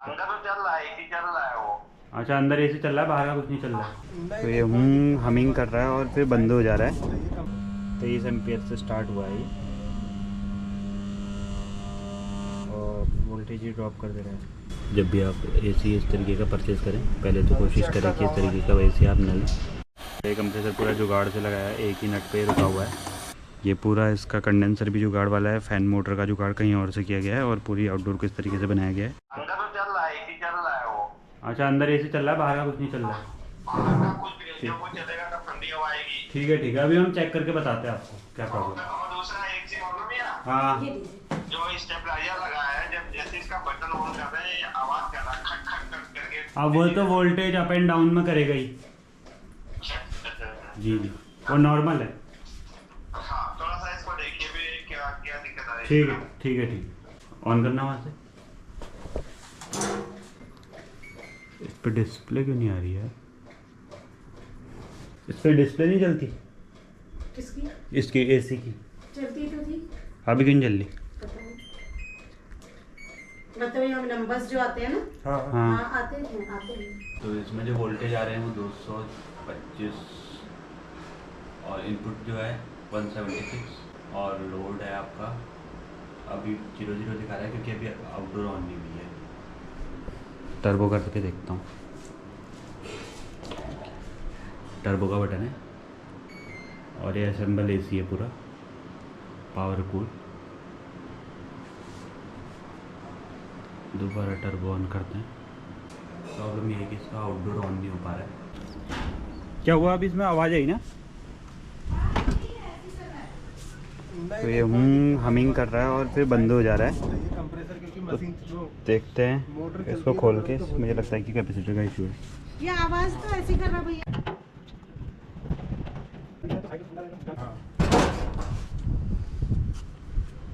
अंदर तो चल रहा है, एसी चल रहा है वो। अच्छा, अंदर एसी चल रहा है, बाहर का कुछ नहीं चल रहा है। तो ये हमिंग कर रहा है और फिर बंद हो जा रहा है। 23 एम्पियर से स्टार्ट हुआ है ये और वोल्टेज ही ड्रॉप कर दे रहा है। जब भी आप एसी इस तरीके का परचेज़ करें, पहले तो कोशिश करें कि इस तरीके का एसी आप न लें। ये कंप्रेसर पूरा जुगाड़ से लगाया है, एक ही नट पे रुका हुआ है। ये पूरा इसका कंडेंसर भी जुगाड़ वाला है, फ़ैन मोटर का जुगाड़ कहीं और से किया गया है और पूरी आउटडोर को इस तरीके से बनाया गया है। अंदर तो चल रहा है, एसी चल रहा है वो। अच्छा, अंदर एसी चल रहा है, बाहर का कुछ नहीं चल रहा है। बाहर का कुछ भी नहीं, जब वो चलेगा तब ठंडी हवा आएगी। ठीक है, अभी हम चेक करके बताते हैं आपको क्या प्रॉब्लम है। और दूसरा एक चीज मालूम है, हाँ, जो स्टेबलाइजर लगाया है, जब जैसे इसका बटन ऑन कर रहे हैं, आवाज कर रहा है खट खट खट करके। अब वो तो वोल्टेज अप एंड डाउन में करेगा ही। जी जी, वो नॉर्मल है। हाँ, थोड़ा सा इसको देखिए भी क्या क्या दिक्कत आ रही है। ठीक है ठीक है ठीक है, ऑन करना वहाँ से। इस पर डिस्प्ले क्यों नहीं आ रही है? इस पर डिस्प्ले नहीं चलती? किसकी? इसकी एसी की चलती तो थी। अभी क्यों नहीं चल रही? पता नहीं। मतलब यहाँ नंबर्स जो आते हैं ना, हाँ हाँ आते हैं। तो इसमें जो वोल्टेज आ रहे हैं वो 225 और इनपुट जो है 176 और लोड है आपका अभी 00 दिखा रहा है क्योंकि अभी आउटडोर ऑन नहीं हुई है। टर्बो करके देखता हूँ। टर्बो का बटन है और ये असेंबल एसी है पूरा पावर कूल। दोबारा टर्बो ऑन करते हैं। प्रॉब्लम ये है कि इसका आउटडोर ऑन नहीं हो पा रहा है। क्या हुआ? अभी इसमें आवाज़ आई ना? तो ये हमिंग कर रहा है और फिर बंद हो जा रहा है। तो देखते हैं इसको खोल के, मुझे लगता है कि कैपेसिटर का इशू है। ये आवाज तो ऐसी कर रहा भैया।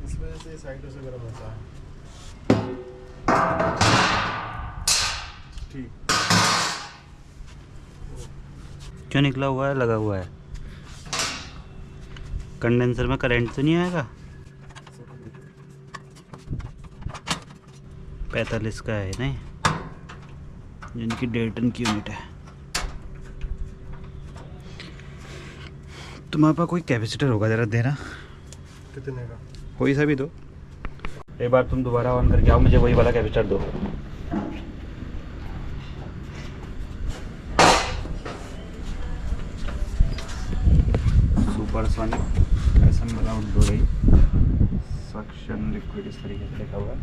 इस वजह से साइडों से गर्म होता है। ठीक। क्यों निकला हुआ है? लगा हुआ है कंडेंसर में। करंट तो नहीं आएगा? 45 का है नहीं, जिनकी 1.5 टन की यूनिट है। तुम्हारे पास कोई कैपेसिटर होगा, ज़रा देना। कितने का? कोई सा भी दो। एक बार तुम दोबारा ऑन करके आओ, मुझे वही वाला कैपेसिटर दो। सुपरसोनिक असेंबल आउटडोर है, सक्शन लिक्विड इस तरीके से लिखा हुआ है।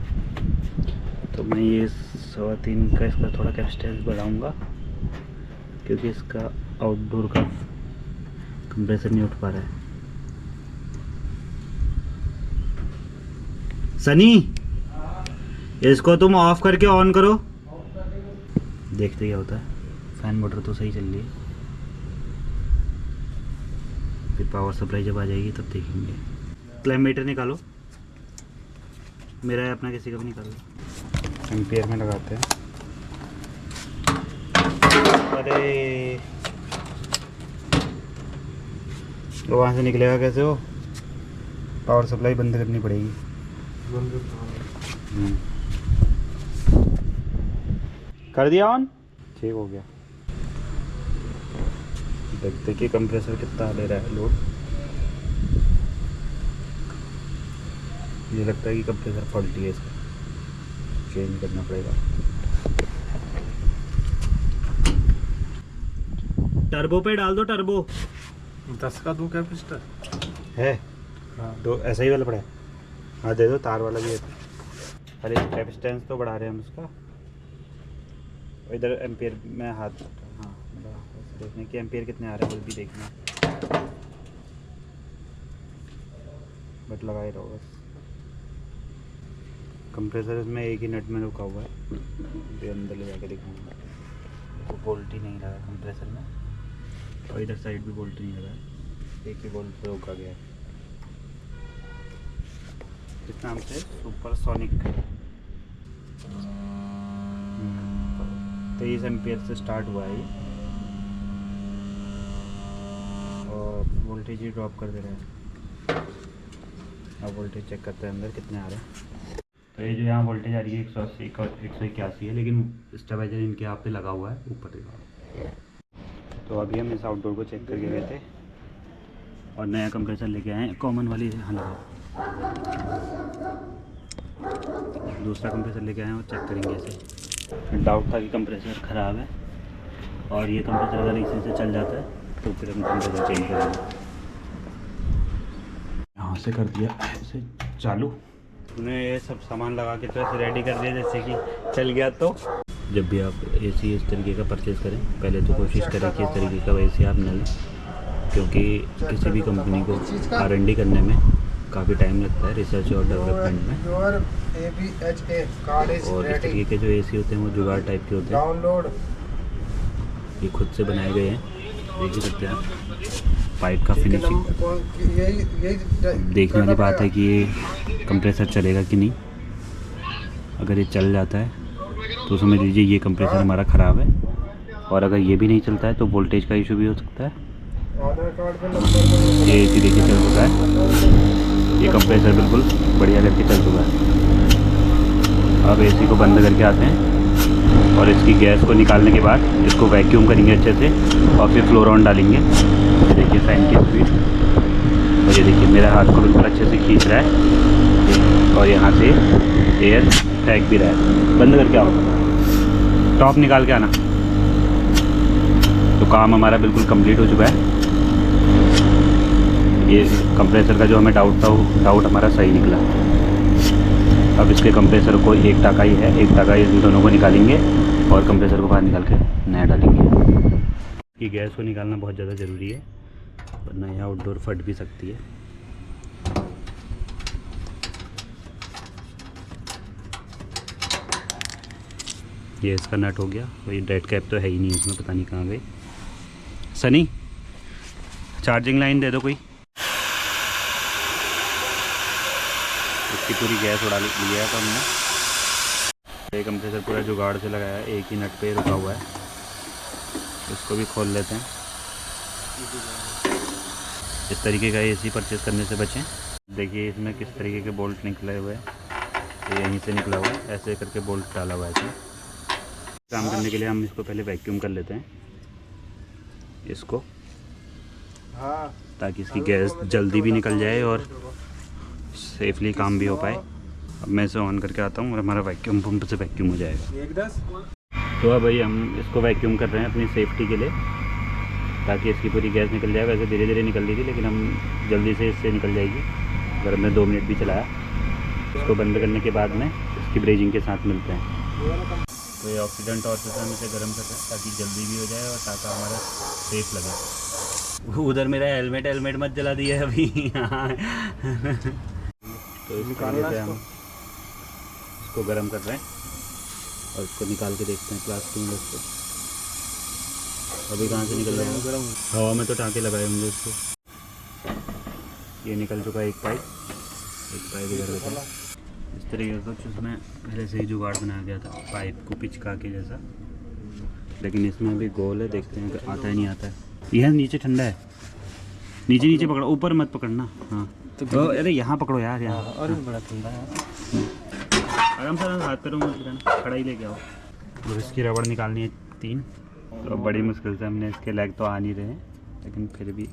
तो मैं ये 3.25 का इसका थोड़ा कैपेसिटेंस बढ़ाऊंगा क्योंकि इसका आउटडोर का कंप्रेसर नहीं उठ पा रहा है। सनी, इसको तुम ऑफ करके ऑन करो। देखते क्या होता है। फैन मोटर तो सही चल रही है, फिर पावर सप्लाई जब आ जाएगी तब देखेंगे। क्लैम मीटर निकालो, मेरा है अपना, किसी का भी निकालो। एम्पियर में लगाते हैं। अरे तो वहाँ से निकलेगा कैसे? हो पावर सप्लाई बंद करनी पड़ेगी। कर दिया ऑन, ठीक हो गया। देखते कि कंप्रेसर कितना ले रहा है लोड। ये लगता है कि कंप्रेसर फॉल्टी है, इसका चेंज करना पड़ेगा। टर्बो पे डाल दो, टर्बो 10 का दूं कैपेसिटर है। हाँ। दो ऐसा ही वाला पड़ा है। हाँ दे दो, तार वाला भी है। अरे कैपेसिटेंस तो बढ़ा रहे हैं हम उसका। इधर एम्पियर में हाथ, हाँ देखने कि एम्पियर कितने आ रहे हैं वो भी देखना है। बट लगा ही रहो बस। कंप्रेसर इसमें एक ही नट में रुका हुआ है, ये अंदर ले जाके दिखाऊंगा। तो बोल्ट ही नहीं लगा कंप्रेसर में और इधर साइड भी बोल्ट नहीं लगा है, एक ही बोल्ट पे रुका गया है। इस नाम से सुपरसोनिक 23 एम्पियर से स्टार्ट हुआ है ये और वोल्टेज ही ड्रॉप कर दे रहा है। अब वोल्टेज चेक करते हैं अंदर कितने आ रहे हैं। तो ये जो यहाँ वोल्टेज आ रही है 180 181 है, लेकिन स्टेबलाइजर इनके यहाँ पे लगा हुआ है ऊपर। तो अभी हम इस आउटडोर को चेक करके गए थे और नया कंप्रेसर लेके आए हैं, कॉमन वाली लगाओ। दूसरा कंप्रेसर लेके आए हैं और चेक करेंगे इसे। डाउट था कि कंप्रेसर ख़राब है और ये कंप्रेसर अगर इसी से चल जाता है तो फिर हम कंप्रेसर चेंज करेंगे। यहाँ से कर दिया इसे चालू, उन्हें ये सब सामान लगा के तो ऐसे रेडी कर दिया जैसे कि चल गया। तो जब भी आप एसी इस तरीके का परचेज़ करें, पहले तो कोशिश करें कि इस तरीके का एसी आप न लें, क्योंकि किसी भी कंपनी को R&D करने में काफ़ी टाइम लगता है, रिसर्च और डेवलपमेंट में। और इस तरीके के जो एसी होते हैं वो जुगाड़ टाइप के होते हैं, ये खुद से बनाए गए हैं, देख ही सकते हैं आप। पाइप का फिनिशिंग देखने वाली बात है कि ये कंप्रेसर चलेगा कि नहीं। अगर ये चल जाता है तो समझ लीजिए ये कंप्रेसर हमारा ख़राब है, और अगर ये भी नहीं चलता है तो वोल्टेज का इशू भी हो सकता है। ये एसी देखिए चल चुका है, ये कंप्रेसर बिल्कुल बढ़िया करके चल चुका है। अब एसी को बंद करके आते हैं और इसकी गैस को निकालने के बाद इसको वैक्यूम करेंगे अच्छे से और फिर फ्लोरॉन डालेंगे। ये देखिए फैन की स्पीड, और ये देखिए मेरा हाथ को बिल्कुल अच्छे से खींच रहा है और यहाँ से एयर फेंक भी रहा है। बंद करके आओ, टॉप निकाल के आना। तो काम हमारा बिल्कुल कंप्लीट हो चुका है। ये कंप्रेसर का जो हमें डाउट था वो डाउट हमारा सही निकला। अब इसके कंप्रेसर को एक टाका ही है, एक टाका इन दोनों को निकालेंगे और कंप्रेसर को बाहर निकाल के नया डालेंगे। ये गैस को निकालना बहुत ज़्यादा ज़रूरी है, वरना यह आउटडोर फट भी सकती है। ये इसका नट हो गया, वही डेड कैप तो है ही नहीं इसमें, पता नहीं कहाँ गई। सनी चार्जिंग लाइन दे दो कोई। इसकी पूरी गैस उड़ा लिया है तो हमने। ये कंप्रेसर पूरा जुगाड़ से लगाया है, एक ही नट पे रुका हुआ है। इसको भी खोल लेते हैं। इस तरीके का एसी परचेज़ करने से बचें। देखिए इसमें किस तरीके के बोल्ट निकले हुए हैं, तो यहीं से निकला हुआ है, ऐसे करके बोल्ट डाला हुआ है इसमें। काम करने के लिए हम इसको पहले वैक्यूम कर लेते हैं इसको, ताकि इसकी गैस जल्दी भी निकल जाए और सेफली काम भी हो पाए। अब मैं इसे ऑन करके आता हूँ और हमारा वैक्यूम पंप से वैक्यूम हो जाएगा। तो अब भाई हम इसको वैक्यूम कर रहे हैं अपनी सेफ्टी के लिए, ताकि इसकी पूरी गैस निकल जाए। वैसे धीरे धीरे निकल रही थी, लेकिन हम जल्दी से इससे निकल जाएगी अगर हमने 2 मिनट भी चलाया। इसको बंद करने के बाद में इसकी ब्रेजिंग के साथ मिलते हैं। तो ये ऑक्सीजन टॉर्च से हम इसे गर्म कर रहे हैं ताकि जल्दी भी हो जाए और टाका हमारा सेफ लगे। उधर मेरा हेलमेट मत जला दिया है अभी। तो इस तरीके से हम इसको गर्म कर रहे हैं और इसको निकाल के देखते हैं प्लास्टिक में इसको। अभी कहाँ से निकल रहा है? गर्म हवा में तो टाँके लगाए होंगे इसको। ये निकल चुका है एक पाइप इधर रहता है। इस तरीके का कुछ उसमें पहले से ही जुगाड़ बनाया गया था, पाइप को पिचका के जैसा, लेकिन इसमें भी गोल है। देखते हैं आता है नहीं आता है। यह नीचे ठंडा है, नीचे पकड़ो, ऊपर मत पकड़ना। हाँ तो अरे यहाँ पकड़ो यार, यहाँ और भी बड़ा ठंडा है। आराम से हाथ पैरों में कढ़ाई लेके आओ। और इसकी रबड़ निकालनी है 3। तो बड़ी मुश्किल से हमने इसके लेग तो आ नहीं रहे हैं, लेकिन फिर भी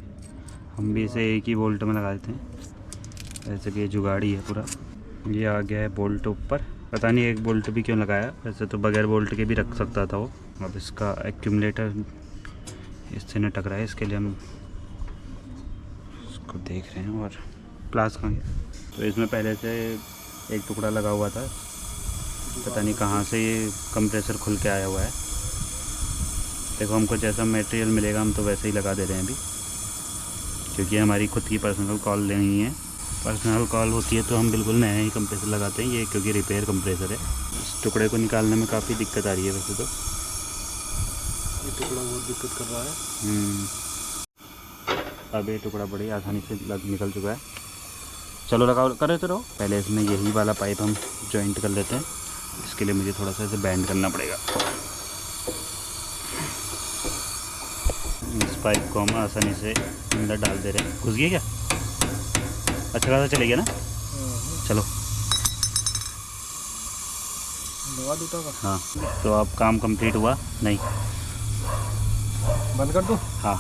हम भी इसे एक ही बोल्ट में लगा देते हैं। ऐसे कि ये जुगाड़ी है पूरा। ये आ गया है बोल्ट ऊपर, पता नहीं एक बोल्ट भी क्यों लगाया, वैसे तो बगैर बोल्ट के भी रख सकता था वो। अब इसका एक्यूमुलेटर इससे न टकराए, इसके लिए हम इसको देख रहे हैं। और प्लास कहाँ गया? तो इसमें पहले से एक टुकड़ा लगा हुआ था, पता नहीं कहाँ से ये कंप्रेसर खुल के आया हुआ है। देखो हमको जैसा मटेरियल मिलेगा हम तो वैसे ही लगा दे रहे हैं अभी, क्योंकि हमारी खुद की पर्सनल कॉल नहीं है। पर्सनल कॉल होती है तो हम बिल्कुल नया ही कंप्रेसर लगाते हैं, ये क्योंकि रिपेयर कंप्रेसर है। इस टुकड़े को निकालने में काफ़ी दिक्कत आ रही है वैसे तो। ये टुकड़ा बहुत दिक्कत कर रहा है। अब ये टुकड़ा बड़ी आसानी से निकल चुका है। चलो लगाओ, करे तो रहो। पहले इसमें यही वाला पाइप हम जॉइंट कर लेते हैं। इसके लिए मुझे थोड़ा सा इसे बैंड करना पड़ेगा। इस पाइप को हम आसानी से अंदर डाल दे रहे हैं। घुस गया क्या? अच्छा खासा चलेगा ना? चलो लगा दूँ का। हाँ, तो अब काम कंप्लीट हुआ नहीं? बंद कर दूँ? हाँ।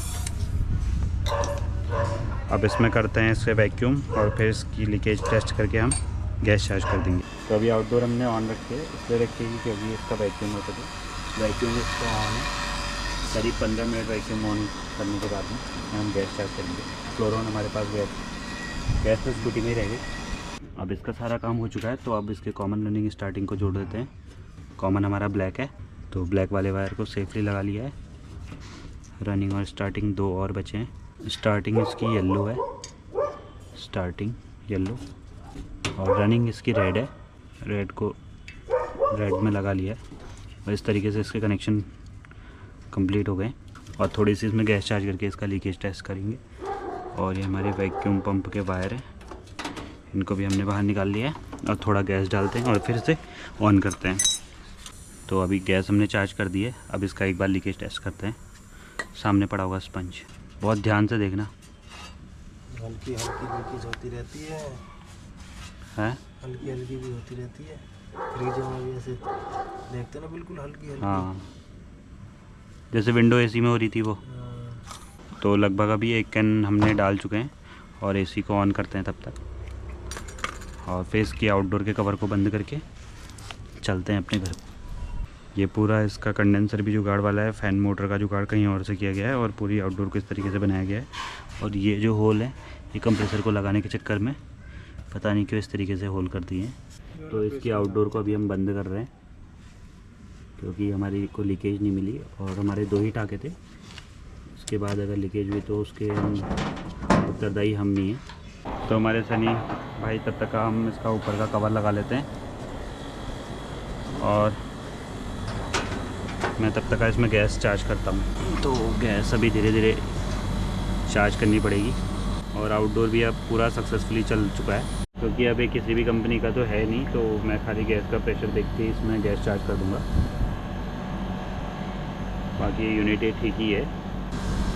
अब इसमें करते हैं इससे वैक्यूम और फिर इसकी लीकेज टेस्ट करके हम गैस चार्ज कर देंगे। तो अभी आउटडोर हमने ऑन रखे इसलिए रखिए क्योंकि इसका वैक्यूम होता है। वैक्यूम इसका ऑन है, करीब 15 मिनट वैक्यूम ऑन करने के बाद में हम गैस चार्ज करेंगे। फ्लोरॉन हमारे पास गैस तो स्कूटी में ही रहेगी। अब इसका सारा काम हो चुका है, तो अब इसके कॉमन रनिंग स्टार्टिंग को जोड़ देते हैं। कॉमन हमारा ब्लैक है, तो ब्लैक वाले वायर को सेफली लगा लिया है। रनिंग और स्टार्टिंग 2 और बचे हैं। स्टार्टिंग इसकी येलो है, स्टार्टिंग येलो, और रनिंग इसकी रेड है। रेड को रेड में लगा लिया है और इस तरीके से इसके कनेक्शन कंप्लीट हो गए। और थोड़ी सी इसमें गैस चार्ज करके इसका लीकेज टेस्ट करेंगे। और ये हमारे वैक्यूम पंप के वायर हैं, इनको भी हमने बाहर निकाल लिया है। और थोड़ा गैस डालते हैं और फिर से ऑन करते हैं। तो अभी गैस हमने चार्ज कर दी है। अब इसका एक बार लीकेज टेस्ट करते हैं। सामने पड़ा होगा स्पंज, बहुत ध्यान से देखना। हल्की हल्की लीकेज होती रहती है, हल्की हल्की भी होती रहती है। फ्रीज में भी ऐसे देखते ना, बिल्कुल हल्की हल्की। हाँ, जैसे विंडो एसी में हो रही थी वो। तो लगभग अभी 1 कैन हमने डाल चुके हैं और एसी को ऑन करते हैं तब तक। और फिर इसकी आउटडोर के कवर को बंद करके चलते हैं अपने घर। ये पूरा इसका कंडेंसर भी जुगाड़ वाला है, फ़ैन मोटर का जुगाड़ कहीं और से किया गया है और पूरी आउटडोर को इस तरीके से बनाया गया है। और ये जो होल है ये कंप्रेसर को लगाने के चक्कर में पता नहीं क्यों इस तरीके से होल कर दिए हैं। तो इसकी आउटडोर को अभी हम बंद कर रहे हैं क्योंकि हमारी को लीकेज नहीं मिली और हमारे 2 ही टाँके थे। उसके बाद अगर लीकेज हुई तो उसके उत्तरदायी हम नहीं हैं। तो हमारे सनी भाई तब तक हम इसका ऊपर का कवर लगा लेते हैं और मैं तब तक इसमें गैस चार्ज करता हूँ। तो गैस अभी धीरे धीरे चार्ज करनी पड़ेगी। और आउटडोर भी अब पूरा सक्सेसफुली चल चुका है क्योंकि अब ये किसी भी कंपनी का तो है नहीं। तो मैं खाली गैस का प्रेशर देख के इसमें गैस चार्ज कर दूँगा। बाकी यूनिट ठीक ही है।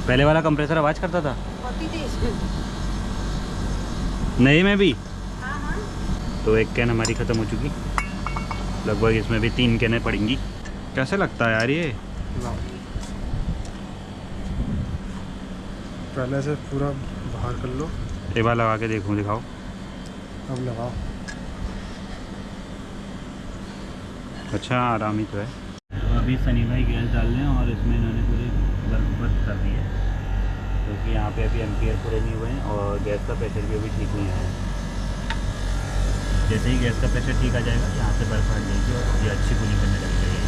पहले वाला कंप्रेसर आवाज़ करता था नए में भी। तो 1 कैन हमारी ख़त्म हो चुकी, लगभग इसमें भी 3 कैनें पड़ेंगी। कैसे लगता है यार ये? पहले से पूरा बाहर कर लो, एक बार लगा के देखूँ, दिखाओ। अब लगाओ। अच्छा, आराम ही तो है। तो अभी सनी भाई गैस डाल रहे हैं और इसमें इन्होंने पूरी बर्फ कर दी है क्योंकि यहाँ पे अभी एम्पियर पूरे नहीं हुए हैं और गैस का प्रेशर भी अभी ठीक नहीं आया है। जैसे ही गैस का प्रेशर ठीक आ जाएगा यहाँ से बर्फ हट जाएगी और ये अच्छी कूलिंग करने लगेगी।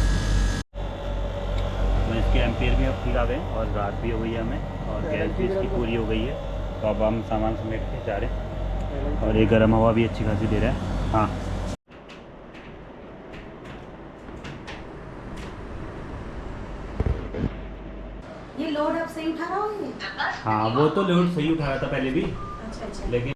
तो इसके एम्पियर भी अब ठीक आ गए और रात भी हो गई है हमें और गैस भी इसकी पूरी हो गई है। तो अब हम सामान समेट के जा रहे हैं और ये गर्म हवा भी अच्छी खासी दे रहा है। हाँ, ये लोड अब सही उठा रहा हो ये? हाँ, वो तो लोड सही उठा रहा था पहले भी, अच्छा अच्छा। लेकिन